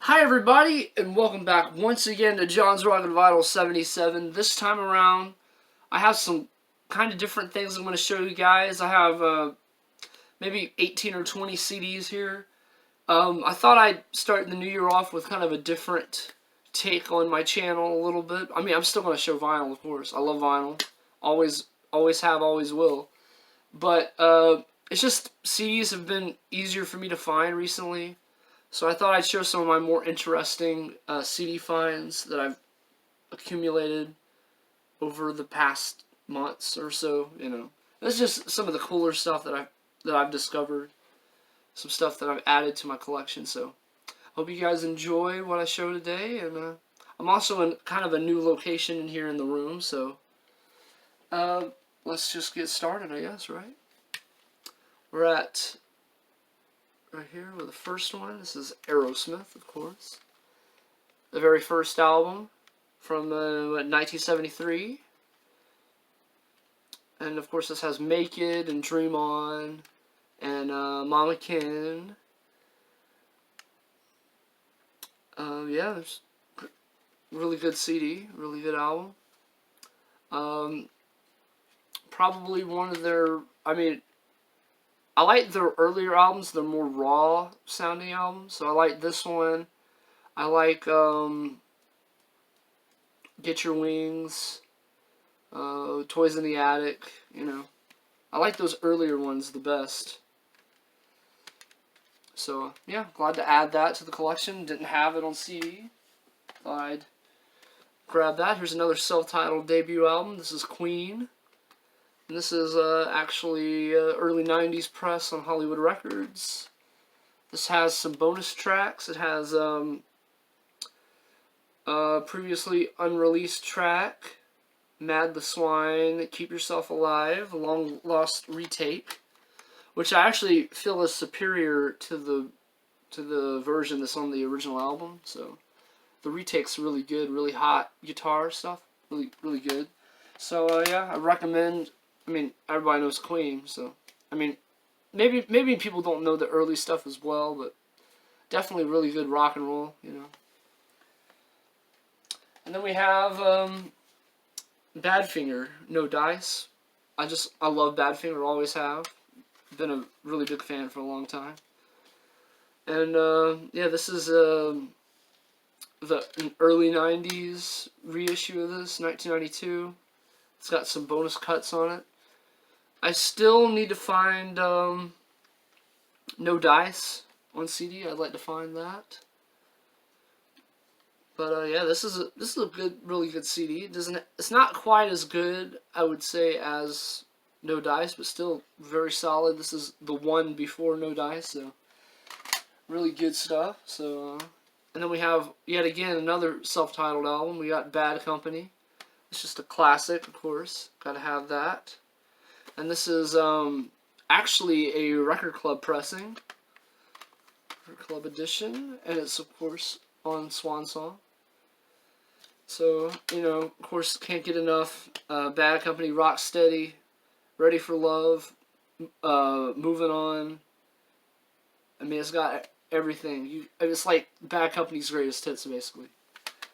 Hi everybody, and welcome back once again to John's Rock and Vinyl 77. This time around, I have some kind of different things I'm going to show you guys. I have maybe 18 or 20 CDs here. I thought I'd start the new year off with kind of a different take on my channel a little bit. I mean, I'm still going to show vinyl, of course. I love vinyl. Always have, always will. But it's just CDs have been easier for me to find recently. So I thought I'd show some of my more interesting CD finds that I've accumulated over the past months or so. You know, that's just some of the cooler stuff that I've discovered. Some stuff that I've added to my collection. So hope you guys enjoy what I show today. And I'm also in kind of a new location in here in the room. So let's just get started, I guess. Right? We're at right here with the first one. This is Aerosmith, of course. The very first album from 1973. And of course this has Make It and Dream On and Mama Kin. Yeah, there's really good CD, really good album. Probably one of their, I like their earlier albums. They're more raw sounding albums. So I like this one. I like Get Your Wings, Toys in the Attic, you know. I like those earlier ones the best. So, yeah, glad to add that to the collection. Didn't have it on CD. Thought I'd grab that. Here's another self-titled debut album. This is Queen. And this is actually early 90s press on Hollywood Records. This has some bonus tracks. It has previously unreleased track, Mad the Swine, Keep Yourself Alive, a long lost retake, which I actually feel is superior to the version that's on the original album. So the retake's really good, really hot guitar stuff, really good. So yeah, I recommend. I mean, everybody knows Queen, so I mean, maybe people don't know the early stuff as well, but definitely really good rock and roll, you know. And then we have Badfinger, No Dice. I love Badfinger, always have. Been a really big fan for a long time. And yeah, this is the early 90s reissue of this, 1992. It's got some bonus cuts on it. I still need to find No Dice on CD. I'd like to find that. But yeah, this is a good, really good CD. It's not quite as good, I would say, as No Dice, but still very solid. This is the one before No Dice, so really good stuff. So and then we have yet again another self-titled album. We got Bad Company. It's just a classic, of course. Got to have that. And this is actually a record club pressing, record club edition, and it's of course on Swan Song. So, you know, of course, can't get enough. Bad Company, Rock Steady, Ready for Love, Moving On. I mean, it's got everything. It's like Bad Company's greatest hits, basically.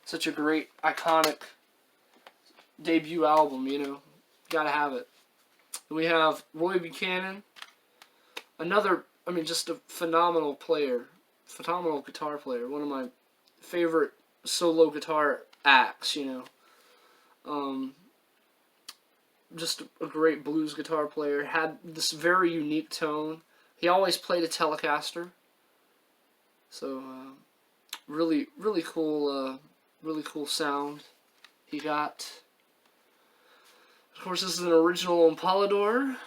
Such a great, iconic debut album, you know. Gotta have it. We have Roy Buchanan, another, just a phenomenal player, phenomenal guitar player, one of my favorite solo guitar acts, you know. Just a great blues guitar player, had this very unique tone. He always played a Telecaster, so really cool sound he got. Of course, this is an original on Polydor,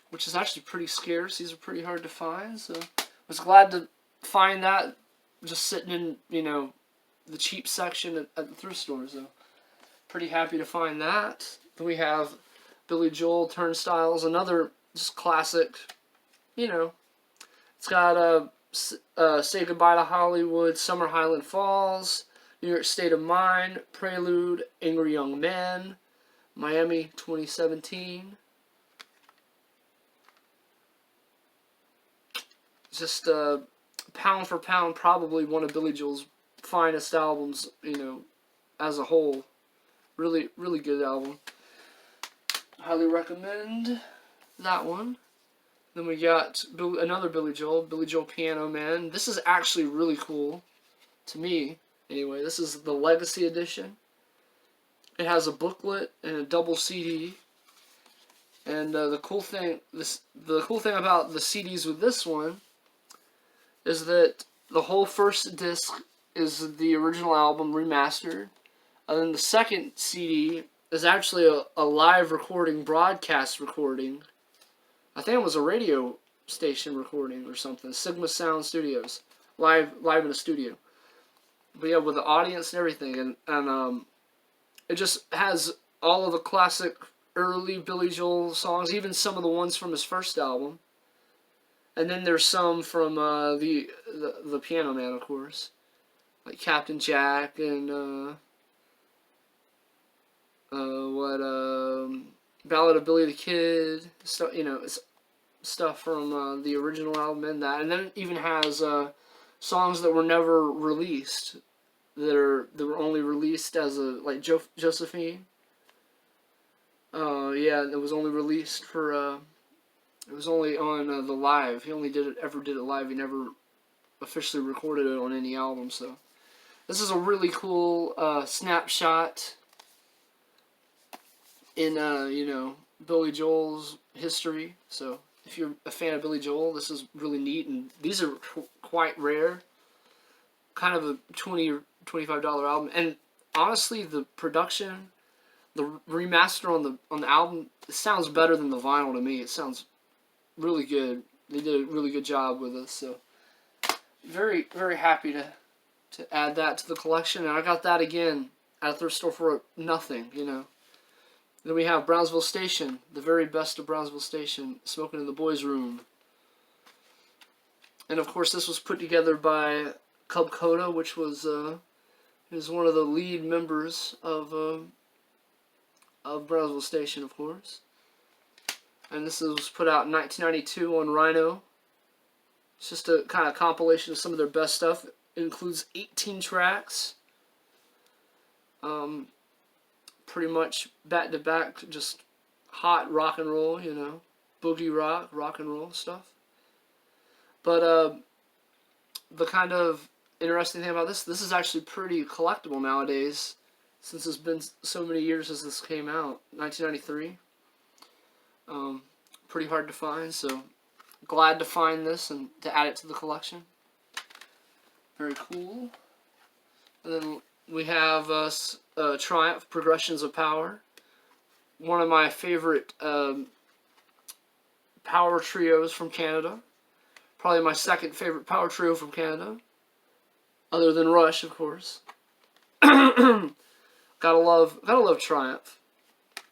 which is actually pretty scarce. These are pretty hard to find, so I was glad to find that just sitting in, you know, the cheap section at the thrift store, so pretty happy to find that. Then we have Billy Joel, Turnstiles, another just classic, you know. It's got Say Goodbye to Hollywood, Summer Highland Falls, New York State of Mind, Prelude, Angry Young Men, Miami 2017. Just pound for pound, probably one of Billy Joel's finest albums, as a whole. Really, really good album. Highly recommend that one. Then we got another Billy Joel Piano Man. This is actually really cool, to me, anyway. This is the Legacy Edition. It has a booklet and a double CD. And the cool thing about the CDs with this one is that the whole first disc is the original album remastered, and then the second CD is actually a live recording, broadcast recording. I think it was a radio station recording or something. Sigma Sound Studios, live in a studio. But yeah, with the audience and everything, and it just has all of the classic early Billy Joel songs, even some of the ones from his first album. And then there's some from the Piano Man, of course, like Captain Jack and Ballad of Billy the Kid, stuff, it's stuff from the original album and that. And then it even has songs that were never released, that were only released as like Josephine. Yeah, it was only released for it was only on the live. He only ever did it live. He never officially recorded it on any album. So this is a really cool snapshot in Billy Joel's history. So if you're a fan of Billy Joel, this is really neat, and these are quite rare. Kind of a $20 or $25 album, and honestly, the production, the remaster on the album, it sounds better than the vinyl to me. It sounds really good. They did a really good job with this. So very, very happy to add that to the collection, and I got that again at a thrift store for nothing. Then we have Brownsville Station, the very best of Brownsville Station, Smoking in the Boys' Room. And of course, this was put together by Cub Coda, which was one of the lead members of Brownsville Station, of course. And this was put out in 1992 on Rhino. It's just a kind of compilation of some of their best stuff. It includes 18 tracks. Pretty much back to back, just hot rock and roll, boogie rock and roll stuff. But the kind of interesting thing about this is actually pretty collectible nowadays, since it's been so many years since this came out, 1993. Pretty hard to find, so glad to find this and to add it to the collection. Very cool. And then we have Triumph, Progressions of Power. One of my favorite power trios from Canada. Probably my second favorite power trio from Canada. Other than Rush, of course. Gotta love Triumph.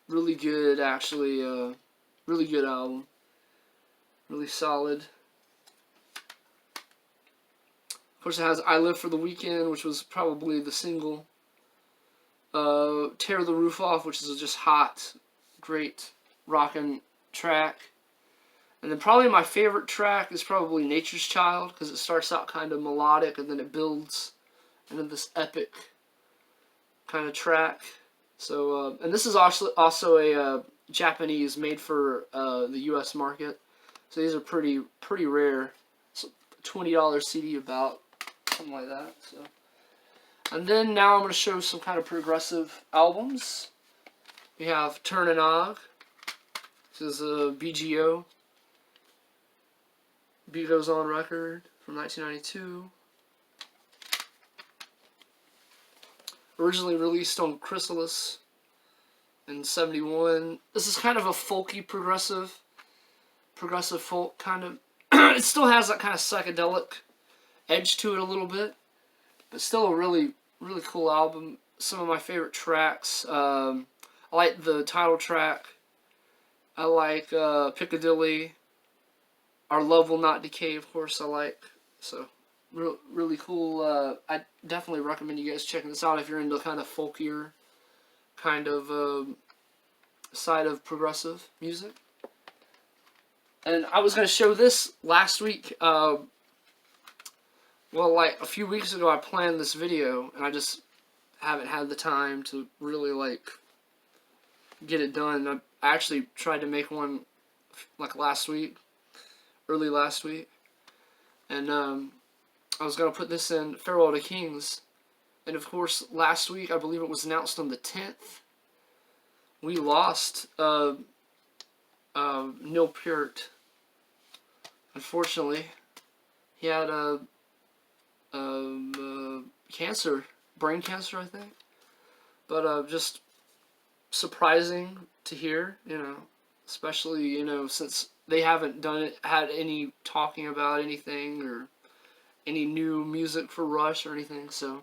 Really good, actually. Really good album. Really solid. Of course, it has I Live for the Weekend, which was probably the single. Tear the Roof Off, which is just hot, great rockin' track. And then probably my favorite track is probably Nature's Child, because it starts out kind of melodic and then it builds into this epic kind of track. So, and this is also a Japanese, made for the U.S. market. So these are pretty rare. It's a $20 CD about, something like that. So, and then now I'm going to show some kind of progressive albums. We have Turn and Og. This is a BGO. Beat Goes On record from 1992. Originally released on Chrysalis in 71. This is kind of a folky progressive folk kind of. It still has that kind of psychedelic edge to it a little bit, but still a really, really cool album. Some of my favorite tracks. I like the title track. I like Piccadilly. Our Love Will Not Decay, of course, I like. So, really cool. I definitely recommend you guys checking this out if you're into kind of folkier kind of side of progressive music. And I was going to show this last week. Well, like a few weeks ago, I planned this video, and I just haven't had the time to really like get it done. I actually tried to make one like last week, early last week, and I was gonna put this in Farewell to Kings, and of course last week I believe it was announced on the 10th. We lost Neil Peart. Unfortunately, he had cancer, brain cancer, I think. But just surprising to hear, especially, since they haven't had any talking about anything or any new music for Rush or anything. So,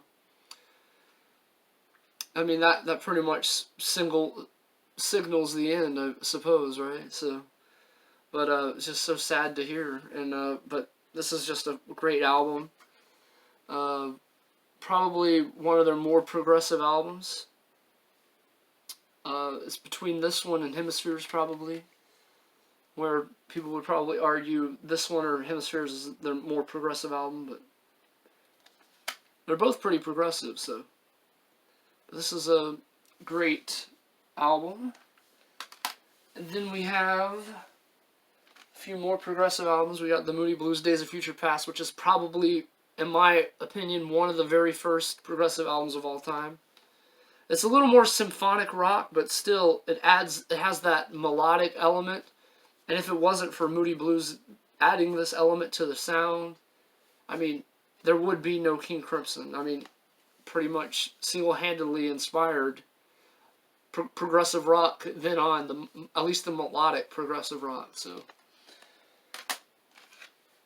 I mean, that pretty much signals the end, I suppose, right? So, but it's just so sad to hear. And but this is just a great album. Probably one of their more progressive albums. It's between this one and Hemispheres, probably, where people would probably argue this one or Hemispheres is their more progressive album, but they're both pretty progressive, so. But this is a great album. And then we have a few more progressive albums. We got the Moody Blues, Days of Future Past, which is probably, in my opinion, one of the very first progressive albums of all time. It's a little more symphonic rock, but still, it has that melodic element. And if it wasn't for Moody Blues adding this element to the sound, I mean, there would be no King Crimson. I mean, pretty much single-handedly inspired progressive rock then on, at least the melodic progressive rock. So,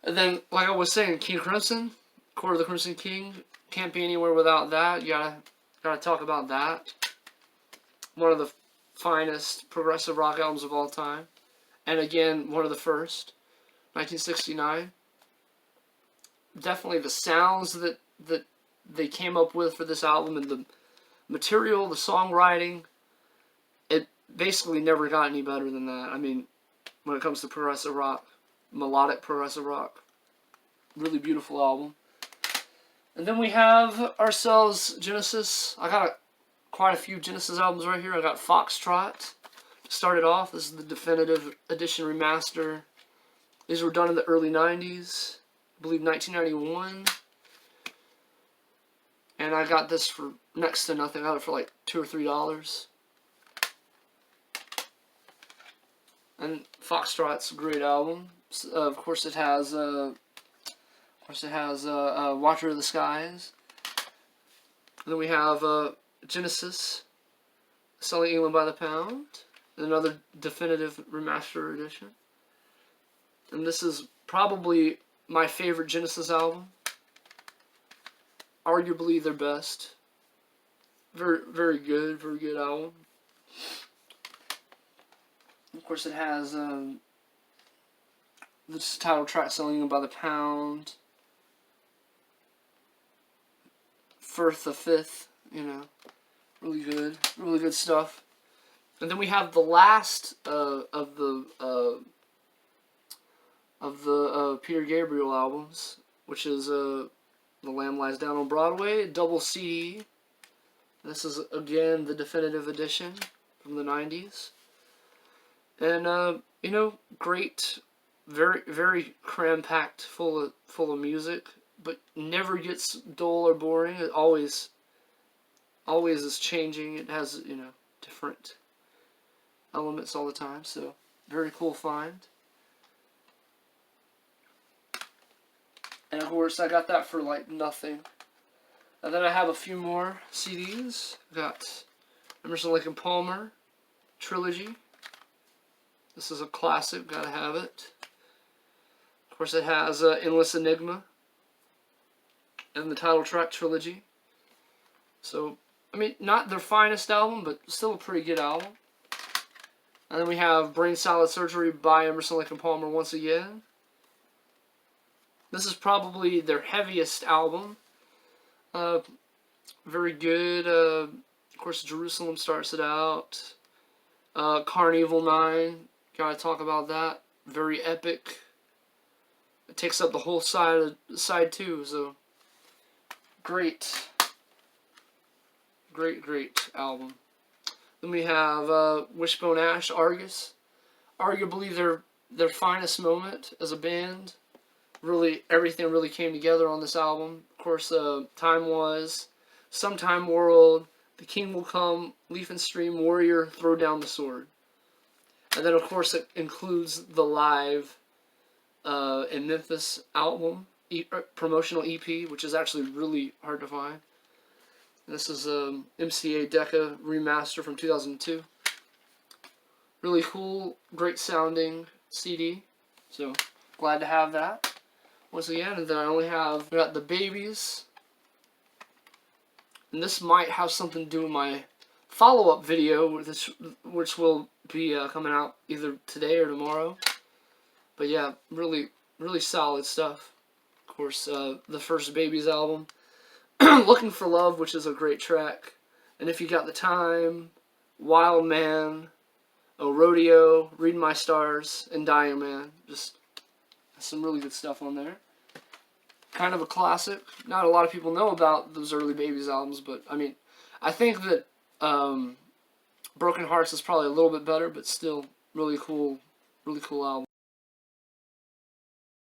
and then, like I was saying, King Crimson, Court of the Crimson King, can't be anywhere without that. You gotta talk about that. One of the finest progressive rock albums of all time. And again, one of the first. 1969. Definitely the sounds that they came up with for this album and the material, the songwriting, it basically never got any better than that. I mean, when it comes to progressive rock, melodic progressive rock. Really beautiful album. And then we have ourselves Genesis. I got quite a few Genesis albums right here. I got Foxtrot to start it off. This is the definitive edition remaster. These were done in the early 90s. I believe 1991. And I got this for next to nothing. I got it for like $2 or $3. And Foxtrot's a great album. Of course, it has Watcher of the Skies. And then we have Genesis, Selling England by the Pound, another definitive remaster edition. And this is probably my favorite Genesis album. Arguably their best. Very, very good album. Of course, it has this title track, Selling England by the Pound. Firth the Fifth, really good stuff. And then we have the last of the Peter Gabriel albums, which is The Lamb Lies Down on Broadway, double CD. This is again the definitive edition from the 90s, and great, very very cram-packed, full of music. But never gets dull or boring. It always is changing. It has, different elements all the time. So, very cool find. And of course, I got that for like nothing. And then I have a few more CDs. Got Emerson, Lake and Palmer, Trilogy. This is a classic. Gotta have it. Of course, it has Endless Enigma. And the title track, Trilogy. So, I mean, not their finest album, but still a pretty good album. And then we have Brain Salad Surgery by Emerson, Lake and Palmer once again. This is probably their heaviest album. Very good. Of course, Jerusalem starts it out. Carnival 9. Gotta talk about that. Very epic. It takes up the whole side 2, so great album. Then we have Wishbone Ash, Argus. Arguably their finest moment as a band. Really, everything really came together on this album. Of course, Time Was, Sometime World, The King Will Come, Leaf and Stream, Warrior, Throw Down the Sword. And then, of course, it includes the live in Memphis album, promotional EP, which is actually really hard to find. And this is a MCA Decca remaster from 2002. Really cool, great sounding CD. So, glad to have that. Once again, and then I only have got the Babies. And this might have something to do with my follow-up video, which will be coming out either today or tomorrow. But yeah, really, really solid stuff. Of course, the first Babies album. Looking for Love, which is a great track. And If You Got the Time, Wild Man, Oh Rodeo, Read My Stars, and Dying Man. Just some really good stuff on there. Kind of a classic. Not a lot of people know about those early Babies albums, but I mean, I think that Broken Hearts is probably a little bit better, but still really cool album.